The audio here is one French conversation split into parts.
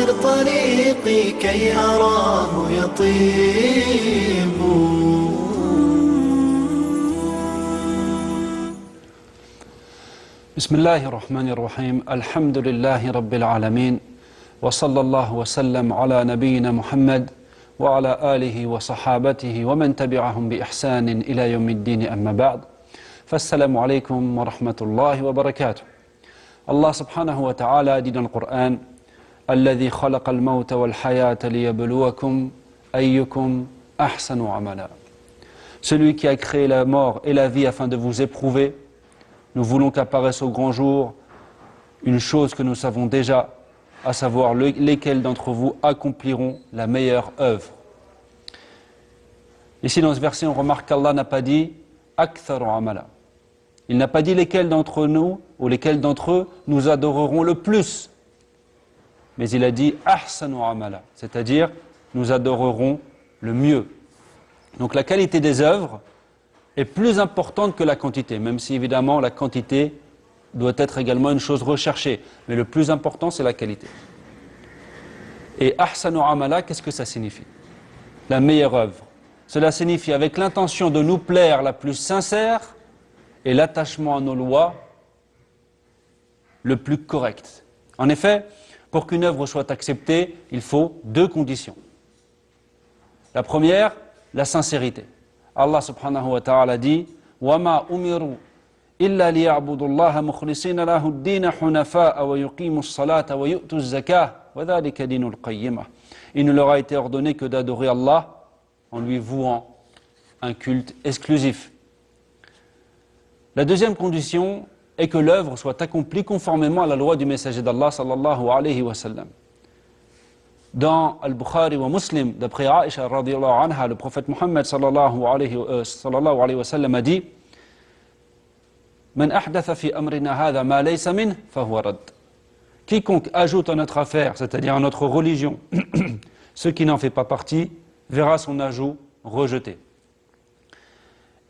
وسر طريقي كي أراه يطيب. بسم الله الرحمن الرحيم. الحمد لله رب العالمين وصلى الله وسلم على نبينا محمد وعلى آله وصحابته ومن تبعهم بإحسان إلى يوم الدين أما بعد. فالسلام عليكم ورحمة الله وبركاته. Allah subhanahu wa ta'ala dit dans le Coran: الذي خلق الموت والحياة ليبلوكم أيكم أحسن عملا. Celui qui a créé la mort et la vie afin de vous éprouver. Nous voulons qu'apparaisse au grand jour une chose que nous savons déjà, à savoir lesquels d'entre vous accompliront la meilleure œuvre. Ici dans ce verset, on remarque qu'Allah n'a pas dit « aktharu amala ». Il n'a pas dit lesquels d'entre nous ou lesquels d'entre eux nous adorerons le plus. Mais il a dit « ahsanu amala », c'est-à-dire nous adorerons le mieux. Donc la qualité des œuvres est plus importante que la quantité, même si évidemment la quantité doit être également une chose recherchée. Mais le plus important, c'est la qualité. Et ahsanu amala, qu'est-ce que ça signifie? La meilleure œuvre. Cela signifie avec l'intention de nous plaire la plus sincère et l'attachement à nos lois le plus correct. En effet, pour qu'une œuvre soit acceptée, il faut deux conditions. La première, la sincérité. Allah subhanahu wa ta'ala dit وَمَا أُمِرُوا إِلَّا لِيَعْبُدُوا اللَّهَ مُخْلِصِينَ لَهُ الدِّينَ حُنَفَاءَ وَيُقِيمُوا الصَّلَاةَ وَيُؤْتُوا الزَّكَاةَ وَذَلِكَ دِينُ الْقَيِّمَةِ. Il ne leur a été ordonné que d'adorer Allah en lui vouant un culte exclusif. La deuxième condition est que l'œuvre soit accomplie conformément à la loi du messager d'Allah sallallahu alayhi wa sallam. Dans Al-Bukhari wa Muslim, d'après Aïcha radiyallahu anha, le prophète Muhammad sallallahu alayhi wa sallam a dit: Man ahdatha fi amrina hadha ma laysa min fahuwa rad. Quiconque ajoute à notre affaire, c'est-à-dire à notre religion, ce qui n'en fait pas partie, verra son ajout rejeté.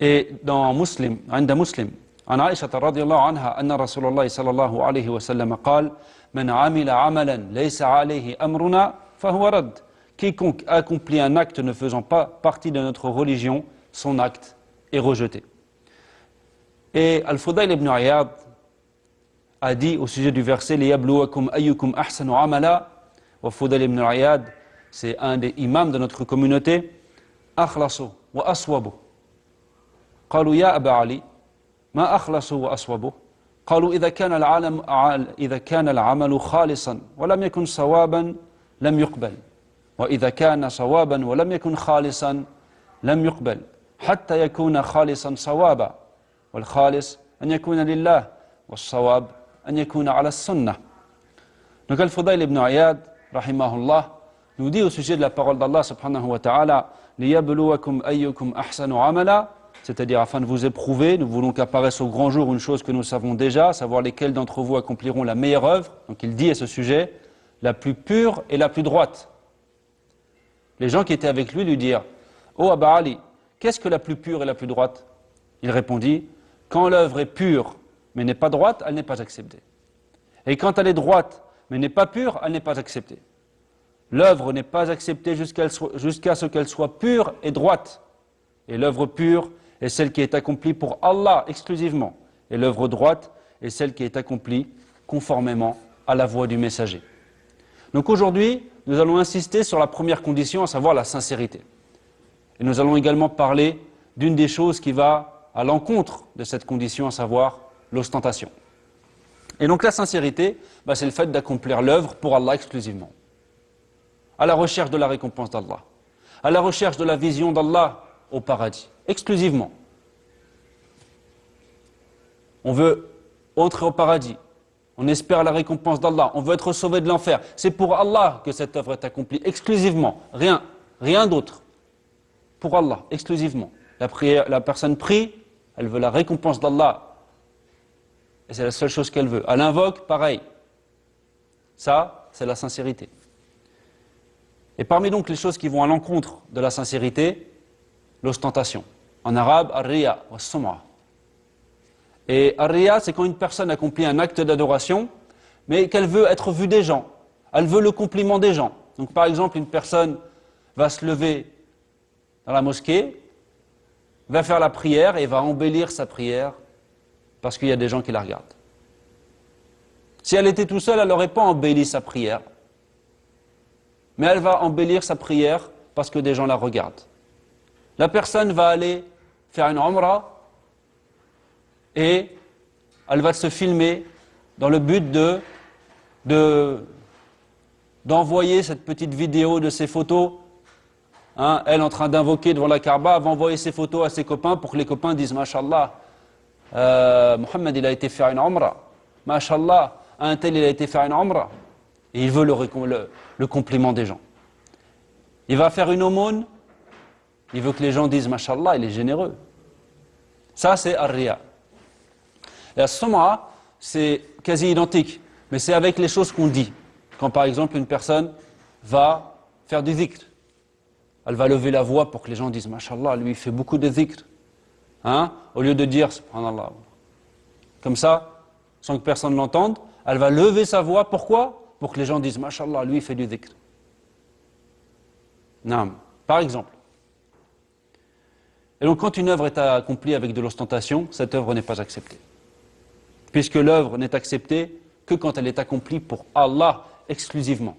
Et dans Muslim, عند مسلم عن عائشة رضي الله عنها أن رسول الله صلى الله عليه وسلم قال: من عمل عملا ليس عليه أمرنا فهو رد. Quiconque accomplit un acte ne faisant pas partie de notre religion, son acte est rejeté. Et Al-Fudayl ibn Iyad a dit au sujet du verset لِيَبْلُوَكُمْ أَيُّكُمْ أَحْسَنُ عَمَلًا. Fudayl ibn Iyad, c'est un des imams de notre communauté. أَخْلَصُوا وَأَصْوَبُوا. قالوا يا أبا علي ما أخلصوا وأصوبوا؟ قالوا إذا كان العمل خالصا ولم يكن صوابا لم يقبل، وإذا كان صوابا ولم يكن خالصا لم يقبل، حتى يكون خالصا صوابا، والخالص أن يكون لله، والصواب أن يكون على السنة. Donc Al-Fudayl ibn Iyad, rahimahullah, nous dit au sujet de la parole d'Allah subhanahu wa ta'ala: لِيَبْلُوَكُمْ أَيُّكُمْ أَحْسَنُ عَمَلًا. C'est-à-dire afin de vous éprouver, nous voulons qu'apparaisse au grand jour une chose que nous savons déjà, savoir lesquels d'entre vous accompliront la meilleure œuvre. Donc il dit à ce sujet, la plus pure et la plus droite. Les gens qui étaient avec lui lui dirent: Oh Aba Ali, qu'est-ce que la plus pure et la plus droite? Il répondit: quand l'œuvre est pure mais n'est pas droite, elle n'est pas acceptée. Et quand elle est droite mais n'est pas pure, elle n'est pas acceptée. L'œuvre n'est pas acceptée jusqu'à ce qu'elle soit pure et droite. Et l'œuvre pure est celle qui est accomplie pour Allah exclusivement. Et l'œuvre droite est celle qui est accomplie conformément à la voie du messager. Donc aujourd'hui, nous allons insister sur la première condition, à savoir la sincérité. Et nous allons également parler d'une des choses qui va à l'encontre de cette condition, à savoir l'ostentation. Et donc la sincérité, c'est le fait d'accomplir l'œuvre pour Allah exclusivement. À la recherche de la récompense d'Allah. À la recherche de la vision d'Allah au paradis, exclusivement. On veut entrer au paradis, on espère la récompense d'Allah, on veut être sauvé de l'enfer. C'est pour Allah que cette œuvre est accomplie, exclusivement, rien d'autre. Pour Allah, exclusivement. La personne prie, elle veut la récompense d'Allah, et c'est la seule chose qu'elle veut. Elle invoque, pareil. Ça, c'est la sincérité. Et parmi donc les choses qui vont à l'encontre de la sincérité, l'ostentation. En arabe, ar-riya wa as-sum'a. Et ar-riya, c'est quand une personne accomplit un acte d'adoration, mais qu'elle veut être vue des gens. Elle veut le compliment des gens. Donc par exemple, une personne va se lever dans la mosquée, va faire la prière et va embellir sa prière parce qu'il y a des gens qui la regardent. Si elle était tout seule, elle n'aurait pas embelli sa prière. Mais elle va embellir sa prière parce que des gens la regardent. La personne va aller faire une umrah et elle va se filmer dans le but d'envoyer cette petite vidéo de ses photos. Elle en train d'invoquer devant la Kaaba, elle va envoyer ses photos à ses copains pour que les copains disent « Masha'Allah, Mohammed il a été faire une umrah. Masha'Allah, un tel il a été faire une umrah. » Et il veut le compliment des gens. Il va faire une aumône, il veut que les gens disent « Masha'Allah, il est généreux. » Ça c'est ar-riya. La sum'a, c'est quasi identique, mais c'est avec les choses qu'on dit. Quand par exemple une personne va faire du dhikr, elle va lever la voix pour que les gens disent « Masha'Allah, lui il fait beaucoup de dhikr. » Au lieu de dire « Subhanallah ». Comme ça, sans que personne l'entende, elle va lever sa voix. Pourquoi ? Pour que les gens disent « Masha'Allah, lui il fait du dhikr. » Naam. Par exemple. Et donc quand une œuvre est accomplie avec de l'ostentation, cette œuvre n'est pas acceptée. Puisque l'œuvre n'est acceptée que quand elle est accomplie pour Allah exclusivement.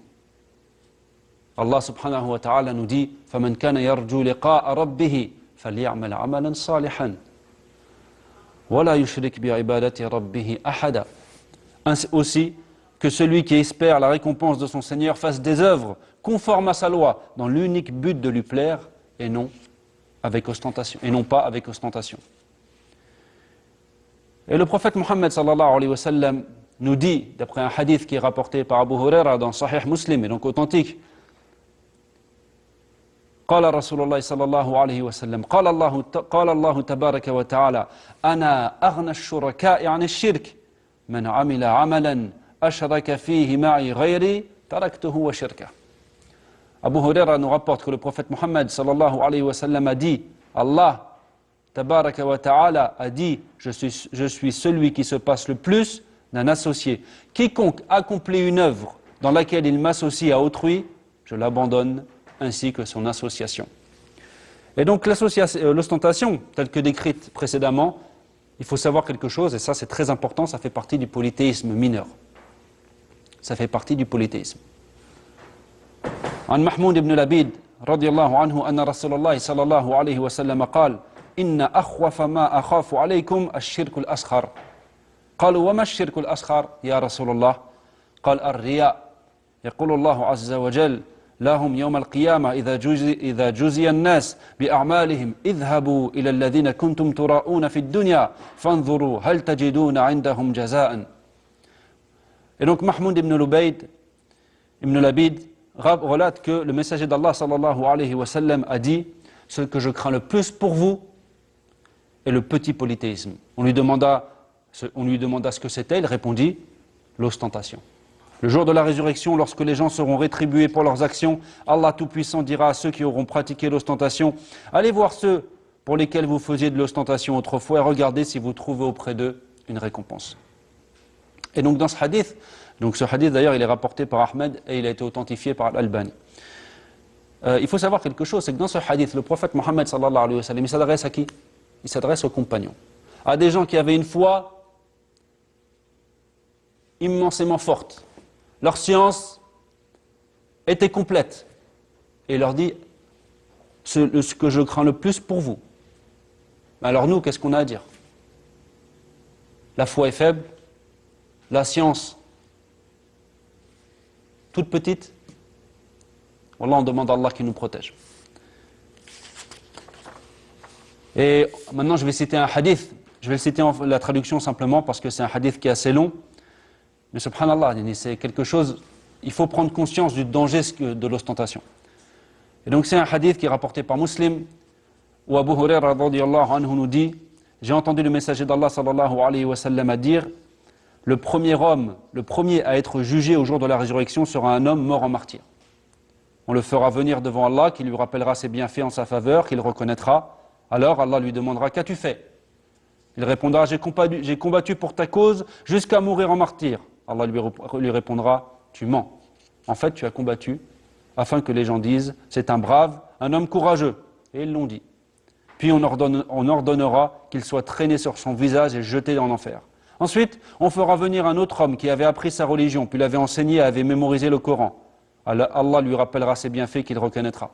Allah subhanahu wa ta'ala nous dit فَمَنْ كَانَ يَرْجُو لِقَاءَ رَبِّهِ فَلْيَعْمَلْ عَمَلًا صَالِحًا وَلَا يُشْرِكْ بِعِبَادَةِ رَبِّهِ أَحَدًا. Ainsi aussi que celui qui espère la récompense de son Seigneur fasse des œuvres conformes à sa loi dans l'unique but de lui plaire et non avec ostentation, et non pas avec ostentation. Et le prophète Mohammed sallallahu alayhi wa sallam nous dit, d'après un hadith qui est rapporté par Abu Huraira dans Sahih Muslim, et donc authentique, قال رسول الله صلى الله عليه وسلم قال الله تبارك وتعالى أنا أغنى الشركاء عن الشرك من عمل عملا أشرك فيه معي غيري تركته وشركه. Abu Huraira nous rapporte que le prophète Mohammed sallallahu alayhi wa sallam a dit, Allah tabaraka wa ta'ala a dit, je suis celui qui se passe le plus d'un associé. Quiconque accomplit une œuvre dans laquelle il m'associe à autrui, je l'abandonne ainsi que son association. Et donc l'ostentation, telle que décrite précédemment, il faut savoir quelque chose, et ça c'est très important, ça fait partie du polythéisme mineur. Ça fait partie du polythéisme. عن محمود بن لبيد رضي الله عنه أن رسول الله صلى الله عليه وسلم قال إن أخوف ما أخاف عليكم الشرك الأصغر قالوا وما الشرك الأصغر يا رسول الله قال الرياء يقول الله عز وجل لهم يوم القيامة إذا جزي الناس بأعمالهم اذهبوا إلى الذين كنتم تراءون في الدنيا فانظروا هل تجدون عندهم جزاء. Et donc Mahmoud ibn Labid relate que le messager d'Allah sallallahu alayhi wa sallam a dit « Ce que je crains le plus pour vous est le petit polythéisme. » On lui demanda ce que c'était, il répondit « L'ostentation. » Le jour de la résurrection, lorsque les gens seront rétribués pour leurs actions, Allah Tout-Puissant dira à ceux qui auront pratiqué l'ostentation « Allez voir ceux pour lesquels vous faisiez de l'ostentation autrefois et regardez si vous trouvez auprès d'eux une récompense. » Et donc dans ce hadith, ce hadith d'ailleurs il est rapporté par Ahmed et il a été authentifié par Al-Albani. Il faut savoir quelque chose, c'est que dans ce hadith, le prophète Mohammed sallallahu alayhi wa sallam, il s'adresse à qui? Il s'adresse aux compagnons. À des gens qui avaient une foi immensément forte. Leur science était complète. Et il leur dit, ce que je crains le plus pour vous. Alors nous, qu'est-ce qu'on a à dire? La foi est faible, la science toute petite. Wallah, on demande à Allah qui nous protège. Et maintenant, je vais citer un hadith. Je vais le citer en la traduction simplement parce que c'est un hadith qui est assez long. Mais subhanallah, c'est quelque chose, il faut prendre conscience du danger de l'ostentation. Et donc c'est un hadith qui est rapporté par Muslim, où Abu Huraira radiyallahu anhu nous dit, j'ai entendu le messager d'Allah sallallahu alayhi wa sallam à dire, le premier à être jugé au jour de la résurrection sera un homme mort en martyr. On le fera venir devant Allah, qui lui rappellera ses bienfaits en sa faveur, qu'il reconnaîtra. Alors Allah lui demandera, qu'as-tu fait? Il répondra, j'ai combattu pour ta cause jusqu'à mourir en martyr. Allah lui répondra, tu mens. En fait, tu as combattu afin que les gens disent « c'est un brave, un homme courageux ». Et ils l'ont dit. Puis on ordonnera qu'il soit traîné sur son visage et jeté dans l'enfer. Ensuite, on fera venir un autre homme qui avait appris sa religion, puis l'avait enseigné et avait mémorisé le Coran. Allah lui rappellera ses bienfaits qu'il reconnaîtra.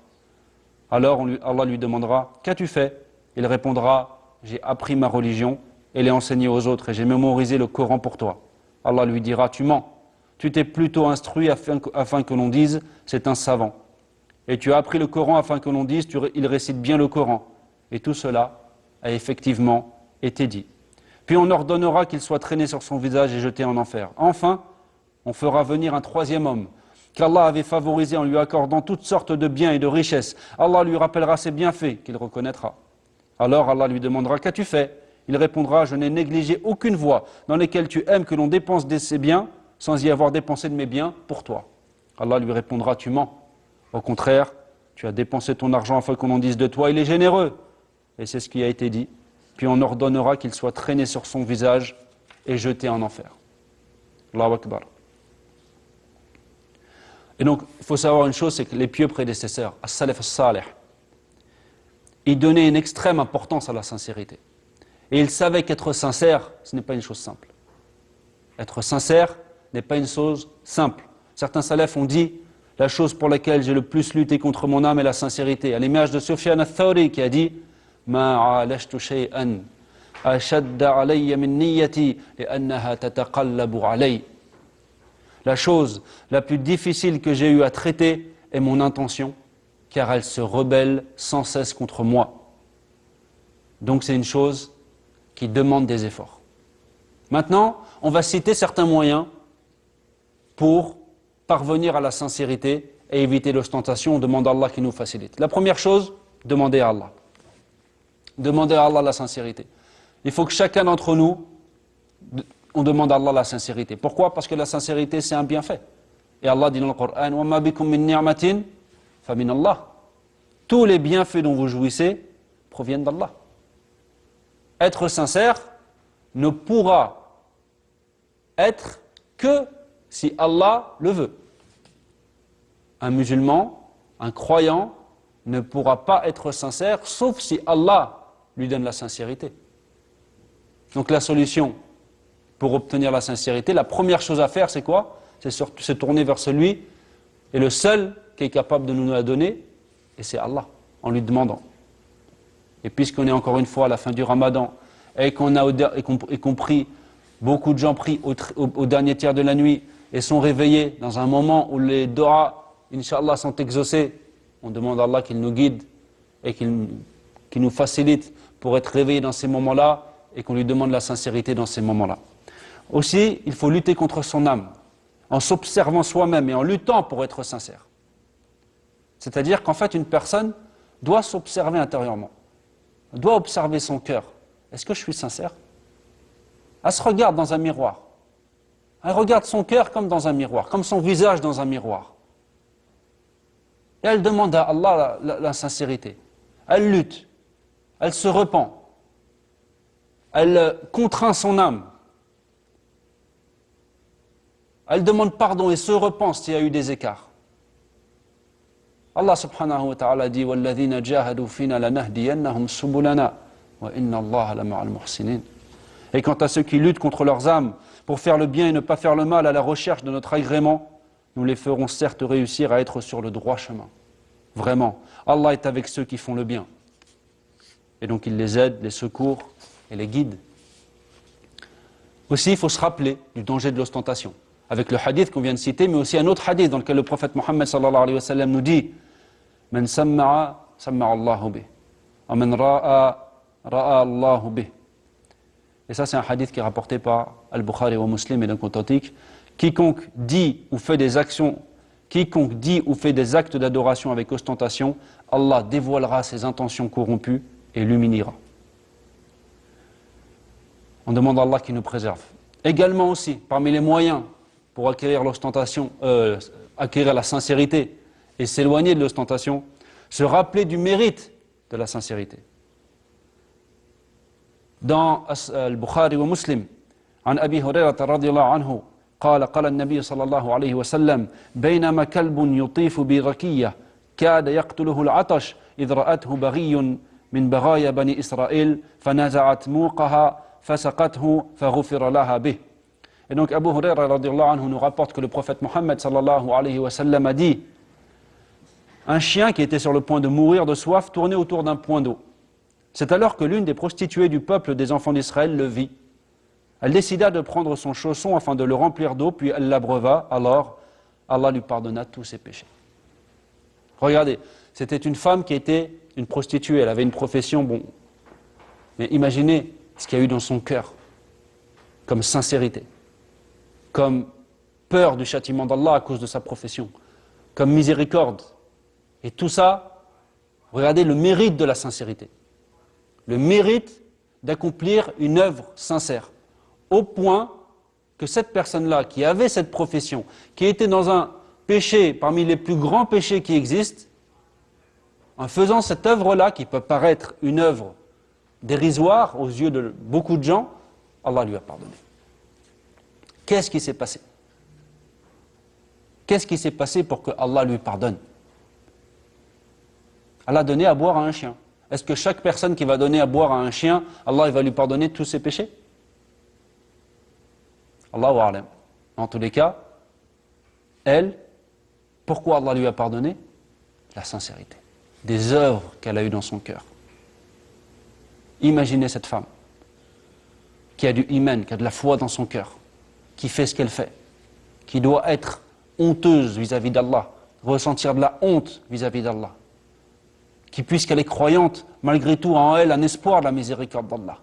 Alors Allah lui demandera « qu'as-tu fait ?» Il répondra « j'ai appris ma religion et l'ai enseignée aux autres et j'ai mémorisé le Coran pour toi. » Allah lui dira « tu mens, tu t'es plutôt instruit afin que l'on dise « c'est un savant ». Et tu as appris le Coran afin que l'on dise « il récite bien le Coran ». Et tout cela a effectivement été dit. Puis on ordonnera qu'il soit traîné sur son visage et jeté en enfer. Enfin, on fera venir un troisième homme qu'Allah avait favorisé en lui accordant toutes sortes de biens et de richesses. Allah lui rappellera ses bienfaits qu'il reconnaîtra. Alors Allah lui demandera « qu'as-tu fait ?» Il répondra « je n'ai négligé aucune voie dans lesquelles tu aimes que l'on dépense de ces biens sans y avoir dépensé de mes biens pour toi. » Allah lui répondra « tu mens. Au contraire, tu as dépensé ton argent afin qu'on en dise de toi, il est généreux. » Et c'est ce qui a été dit. Puis on ordonnera qu'il soit traîné sur son visage et jeté en enfer. Allahu Akbar. Et donc, il faut savoir une chose, c'est que les pieux prédécesseurs, as-salaf as-salih, ils donnaient une extrême importance à la sincérité. Et ils savaient qu'être sincère, ce n'est pas une chose simple. Être sincère n'est pas une chose simple. Certains salafs ont dit, la chose pour laquelle j'ai le plus lutté contre mon âme est la sincérité. À l'image de Sufyan al-Thawri qui a dit, ما عالجت شيئا أشد علي من نيتي لأنها تتقلب علي. La chose la plus difficile que j'ai eu à traiter est mon intention, car elle se rebelle sans cesse contre moi. Donc c'est une chose qui demande des efforts. Maintenant, on va citer certains moyens pour parvenir à la sincérité et éviter l'ostentation. On demande à Allah qui nous facilite. La première chose, demander à Allah. Demander à Allah la sincérité. Il faut que chacun d'entre nous, on demande à Allah la sincérité. Pourquoi? Parce que la sincérité, c'est un bienfait. Et Allah dit dans le Coran, وَمَا بِكُم مِّن نِعْمَةٍ فَمِنَ اللَّهِ. Tous les bienfaits dont vous jouissez proviennent d'Allah. Être sincère ne pourra être que si Allah le veut. Un musulman, un croyant, ne pourra pas être sincère sauf si Allah lui donne la sincérité. Donc la solution pour obtenir la sincérité, la première chose à faire, c'est quoi? C'est se tourner vers celui et le seul qui est capable de nous la donner, et c'est Allah, en lui demandant. Et puisqu'on est encore une fois à la fin du Ramadan, et qu'on prie, beaucoup de gens prient au dernier tiers de la nuit, et sont réveillés dans un moment où les doigts, Inch'Allah, sont exaucés, on demande à Allah qu'il nous guide et qu'il nous facilite pour être réveillés dans ces moments-là et qu'on lui demande la sincérité dans ces moments-là. Aussi, il faut lutter contre son âme en s'observant soi-même et en luttant pour être sincère. C'est-à-dire qu'en fait, une personne doit s'observer intérieurement, doit observer son cœur. Est-ce que je suis sincère? Elle se regarde dans un miroir. Elle regarde son cœur comme dans un miroir, comme son visage dans un miroir. Et elle demande à Allah la sincérité. Elle lutte, elle se repent, elle contraint son âme. Elle demande pardon et se repent s'il y a eu des écarts. Allah subhanahu wa ta'ala dit وَالَّذِينَ جَاهَدُوا فِينَا لَنَهْدِيَنَّهُمْ سُبُلَنَا وَإِنَّ اللَّهَ لَمَعَ الْمُحْسِنِينَ. Et quant à ceux qui luttent contre leurs âmes pour faire le bien et ne pas faire le mal à la recherche de notre agrément, nous les ferons certes réussir à être sur le droit chemin. Vraiment, Allah est avec ceux qui font le bien. Et donc il les aide, les secourt et les guide. Aussi, il faut se rappeler du danger de l'ostentation. Avec le hadith qu'on vient de citer, mais aussi un autre hadith dans lequel le prophète Mohammed sallallahu alayhi wa sallam nous dit « Man samma'a, samma'a Allahu bih. Wa man ra'a, ra'a Allahu bih. » Et ça, c'est un hadith qui est rapporté par Al-Bukhari wa Muslim et donc authentique. Quiconque dit ou fait des actes d'adoration avec ostentation, Allah dévoilera ses intentions corrompues et l'humiliera. On demande à Allah qu'il nous préserve. Également aussi, parmi les moyens pour acquérir l'ostentation, acquérir la sincérité et s'éloigner de l'ostentation, se rappeler du mérite de la sincérité. Dans Al-Bukhari wa Muslim, عن أبي هريرة رضي الله عنه قال النبي صلى الله عليه وسلم بينما كلب يطيف بركية كاد يقتله العطش إذ رأته بغي من بغايا بني إسرائيل فنزعت موقها فسقته فغفر لها به. Et donc Abu Huraira radiallahu anhu nous rapporte que le prophète Mohammed sallallahu alayhi wa sallam a dit: un chien qui était sur le point de mourir de soif tournait autour d'un point d'eau. C'est alors que l'une des prostituées du peuple des enfants d'Israël le vit. Elle décida de prendre son chausson afin de le remplir d'eau, puis elle l'abreuva, alors Allah lui pardonna tous ses péchés. Regardez, c'était une femme qui était une prostituée, elle avait une profession, bon. Mais imaginez ce qu'il y a eu dans son cœur, comme sincérité, comme peur du châtiment d'Allah à cause de sa profession, comme miséricorde. Et tout ça, regardez le mérite de la sincérité, le mérite d'accomplir une œuvre sincère, au point que cette personne-là, qui avait cette profession, qui était dans un péché parmi les plus grands péchés qui existent, en faisant cette œuvre-là, qui peut paraître une œuvre dérisoire aux yeux de beaucoup de gens, Allah lui a pardonné. Qu'est-ce qui s'est passé? Qu'est-ce qui s'est passé pour que Allah lui pardonne? Allah a donné à boire à un chien. Est-ce que chaque personne qui va donner à boire à un chien, Allah il va lui pardonner tous ses péchés? Allahu a'lam. En tous les cas, elle, pourquoi Allah lui a pardonné? La sincérité. Des œuvres qu'elle a eues dans son cœur. Imaginez cette femme qui a du iman, qui a de la foi dans son cœur, qui fait ce qu'elle fait, qui doit être honteuse vis-à-vis d'Allah, ressentir de la honte vis-à-vis d'Allah, qui, puisqu'elle est croyante, malgré tout a en elle un espoir de la miséricorde d'Allah,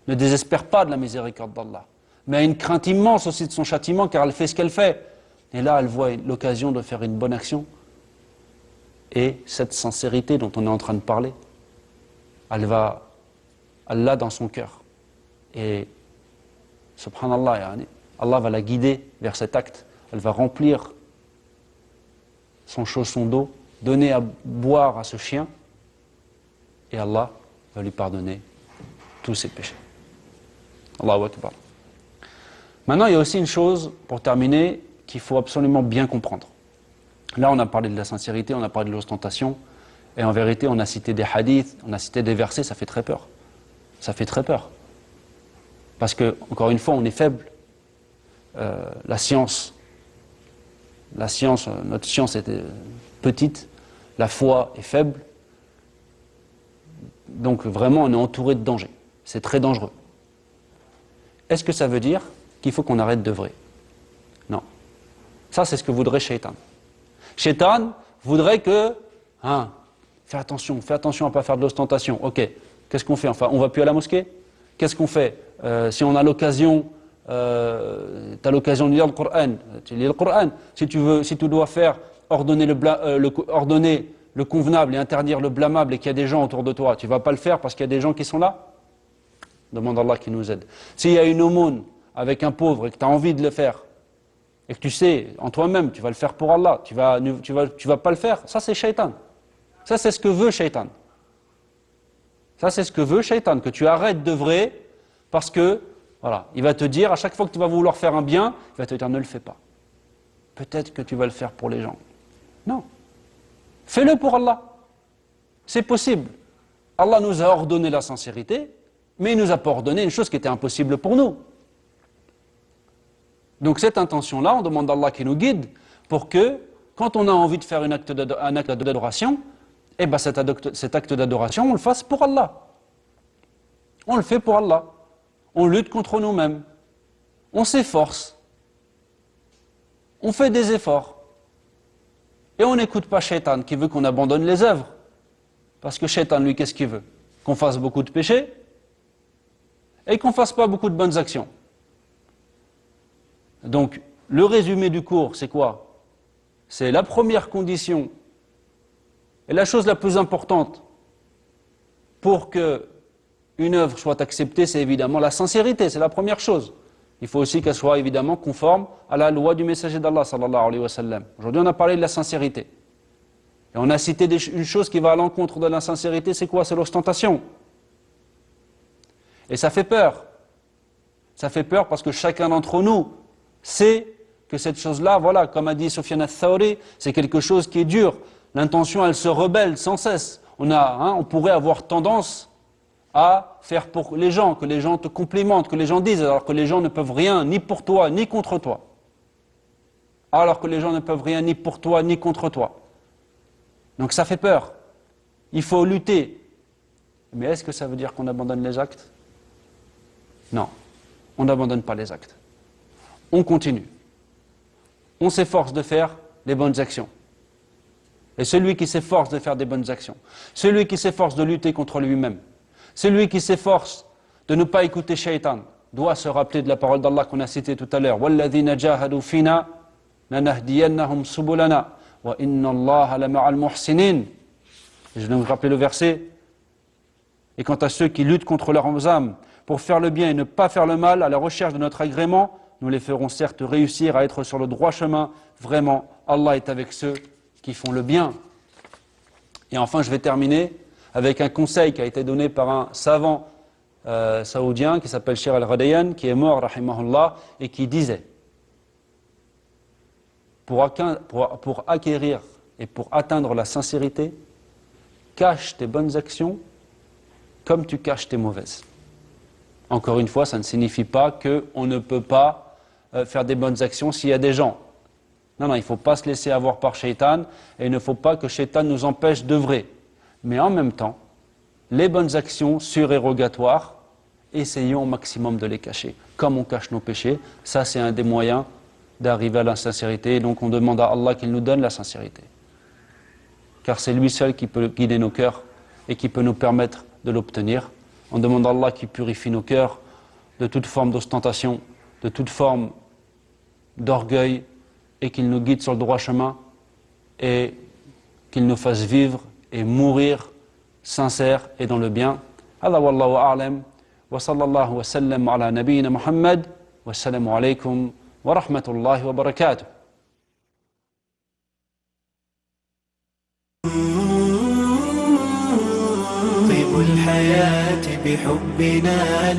ne désespère pas de la miséricorde d'Allah, mais a une crainte immense aussi de son châtiment car elle fait ce qu'elle fait. Et là, elle voit l'occasion de faire une bonne action. Et cette sincérité dont on est en train de parler, elle l'a dans son cœur. Et, subhanallah, Allah va la guider vers cet acte. Elle va remplir son chausson d'eau, donner à boire à ce chien, et Allah va lui pardonner tous ses péchés. Allahu Akbar. Maintenant, il y a aussi une chose, pour terminer, qu'il faut absolument bien comprendre. Là, on a parlé de la sincérité, on a parlé de l'ostentation, et en vérité, on a cité des hadiths, on a cité des versets, ça fait très peur. Ça fait très peur. Parce que, encore une fois, on est faible. La science, notre science est petite, la foi est faible. Donc vraiment, on est entouré de dangers. C'est très dangereux. Est-ce que ça veut dire qu'il faut qu'on arrête d'œuvrer? Non. Ça, c'est ce que voudrait Shaitan. Shaitan voudrait que, fais attention à ne pas faire de l'ostentation. Ok, qu'est-ce qu'on fait? Enfin, on ne va plus à la mosquée? Qu'est-ce qu'on fait? Si on a l'occasion, tu as l'occasion de lire le Coran, tu lis le Coran. Si tu dois faire ordonner le convenable et interdire le blâmable et qu'il y a des gens autour de toi, tu ne vas pas le faire parce qu'il y a des gens qui sont là? Demande à Allah qui nous aide. S'il y a une aumône avec un pauvre et que tu as envie de le faire, et que tu sais, en toi-même, tu vas le faire pour Allah, tu vas pas le faire, ça c'est Shaitan. Ça c'est ce que veut Shaitan. Ça c'est ce que veut Shaitan, que tu arrêtes d'œuvrer parce que, voilà, il va te dire, à chaque fois que tu vas vouloir faire un bien, il va te dire ne le fais pas. Peut-être que tu vas le faire pour les gens. Non. Fais-le pour Allah. C'est possible. Allah nous a ordonné la sincérité, mais il nous a pas ordonné une chose qui était impossible pour nous. Donc cette intention-là, on demande à Allah qui nous guide pour que, quand on a envie de faire un acte d'adoration, eh ben cet acte d'adoration, on le fasse pour Allah. On le fait pour Allah. On lutte contre nous-mêmes. On s'efforce. On fait des efforts. Et on n'écoute pas Shaitan qui veut qu'on abandonne les œuvres. Parce que Shaitan, lui, qu'est-ce qu'il veut? Qu'on fasse beaucoup de péchés et qu'on ne fasse pas beaucoup de bonnes actions. Donc, le résumé du cours, c'est quoi? C'est la première condition et la chose la plus importante pour que une œuvre soit acceptée, c'est évidemment la sincérité, c'est la première chose. Il faut aussi qu'elle soit évidemment conforme à la loi du messager d'Allah, sallallahu alayhi wa sallam. Aujourd'hui, on a parlé de la sincérité. Et on a cité une chose qui va à l'encontre de l'insincérité, c'est quoi? C'est l'ostentation. Et ça fait peur. Ça fait peur parce que chacun d'entre nous sait que cette chose-là, voilà, comme a dit Sufyan al-Thawri, c'est quelque chose qui est dur. L'intention, elle se rebelle sans cesse. On pourrait avoir tendance à faire pour les gens, que les gens te complimentent, que les gens disent, alors que les gens ne peuvent rien, ni pour toi, ni contre toi. Alors que les gens ne peuvent rien, ni pour toi, ni contre toi. Donc ça fait peur. Il faut lutter. Mais est-ce que ça veut dire qu'on abandonne les actes? Non, on n'abandonne pas les actes. On continue. On s'efforce de faire les bonnes actions. Et celui qui s'efforce de faire des bonnes actions, celui qui s'efforce de lutter contre lui-même, celui qui s'efforce de ne pas écouter Shaitan, doit se rappeler de la parole d'Allah qu'on a citée tout à l'heure. وَالَّذِينَ جَاهَدُوا فِينَا لَنَهْدِيَنَّهُمْ سُبُلَنَا وَإِنَّ اللَّهَ لَمَعَ الْمُحْسِنِينَ. Je vais vous rappeler le verset. Et quant à ceux qui luttent contre leurs âmes pour faire le bien et ne pas faire le mal, à la recherche de notre agrément, nous les ferons certes réussir à être sur le droit chemin. Vraiment, Allah est avec ceux qui font le bien. Et enfin, je vais terminer avec un conseil qui a été donné par un savant saoudien qui s'appelle Shir al-Ghadayan, qui est mort, rahimahullah, et qui disait: pour acquérir et pour atteindre la sincérité, cache tes bonnes actions comme tu caches tes mauvaises. Encore une fois, ça ne signifie pas qu'on ne peut pas faire des bonnes actions s'il y a des gens. Non, il ne faut pas se laisser avoir par Shaitan, et il ne faut pas que Shaitan nous empêche d'œuvrer. Mais en même temps, les bonnes actions surérogatoires, essayons au maximum de les cacher. Comme on cache nos péchés, ça c'est un des moyens d'arriver à la sincérité. Et donc on demande à Allah qu'il nous donne la sincérité. Car c'est lui seul qui peut guider nos cœurs et qui peut nous permettre de l'obtenir. On demande à Allah qui purifie nos cœurs de toute forme d'ostentation, de toute forme d'orgueil, et qu'il nous guide sur le droit chemin et qu'il nous fasse vivre et mourir sincères et dans le bien. Hada wallahu a'lam wa sallallahu wa sallam ala nabiyyina Muhammad wa assalamu alaykum wa rahmatullahi wa barakatuh. طيب الحياة بحبنا